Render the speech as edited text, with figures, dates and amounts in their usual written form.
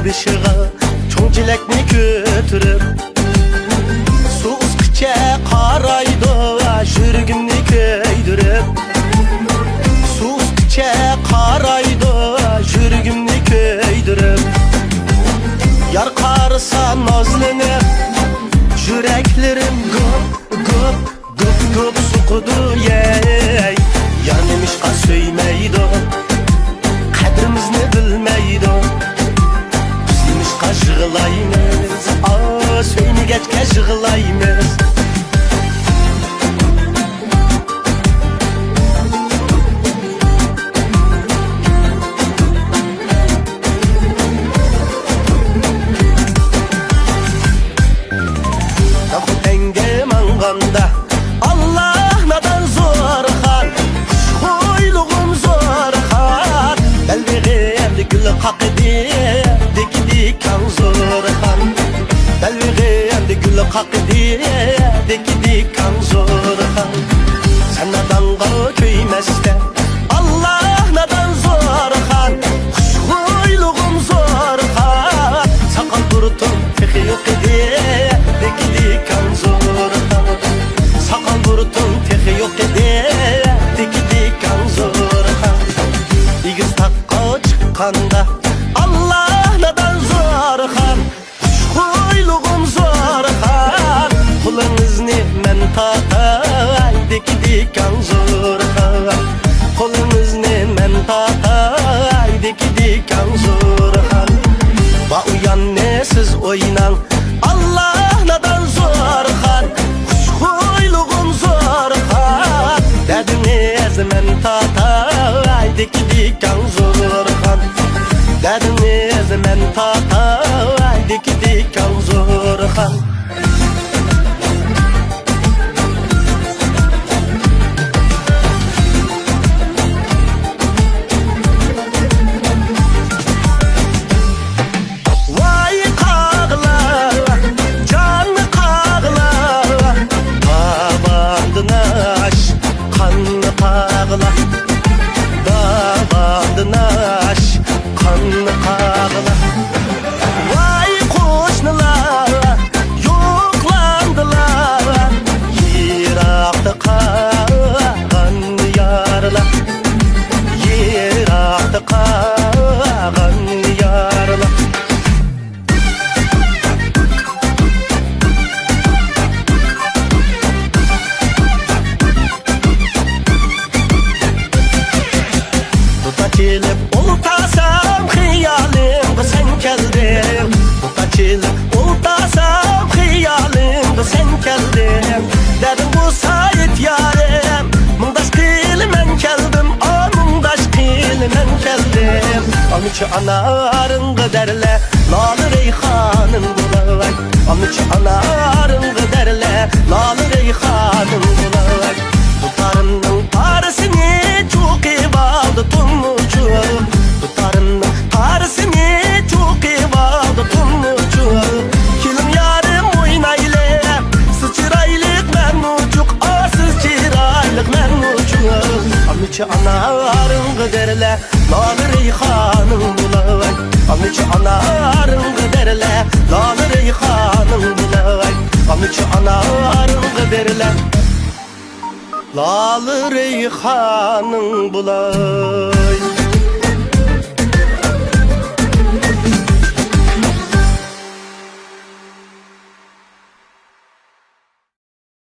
beshiga cho'ng chelakni ko'tarib suv ustkicha qaraydi yuragimni ko'ydirib suv ustkicha qaraydi yuragimni ko'ydirib yar qarasa nozlanib yuraklarim gup suqidi yey yar nemishqa söymaydi qadrimizni bilmaydi biz nemishqa yig'laymiz söymagachga yig'laymiz Allah nadan zorxan Xo'ylug'im zorxan Dalvig'imdi gul qaqdi Dekdi kan zorxan Dalvig'imdi gul qaqdi Dekdi kan zorxan Sen nadanға köymesde Allah nadan zorxan Xo'ylug'im zorxan Saqal burtum tixi yo'qdi Dekdi kan zorxan Sakal burutun texi yok ede Dikidi kan zorxan İgiz takka çıkkanda Allah nadan zorxan Xo'ylug'im zorxan Qo'lingizni men tatay Dikidi kan zorxan Qo'lingizni men tatay Dikidi kan zorxan Va uyanne siz o'ynang Allah nadan zorxan Xo'ylug'im zorxan Dadingiz men tatay Dikidi kan zorxan Dadingiz men tatay Dikidi kan zorxan Oltasam hiyalimde sen geldin Açılıp oltasam hiyalimde sen geldin Dedim bu sayit yarim Mundaş kıyılmen geldim Mundaş kıyılmen geldim Onun için anarın derle Nalı reyhanın bulay Onun için anarın derle Nalı reyhanın bulay Tutarımın parasını çok iyi bağlı tumucu Tutarımın parasını çok iyi bağlı tumucu Kilim yarım oynaylı Sıçıraylık memucuk Sıçıraylık memucuk Amici anarın derle Nalı reyhanın bulay Amici anarın derle Nalı reyhanın bulay Amici anarın derle Lalı reyhanın bulay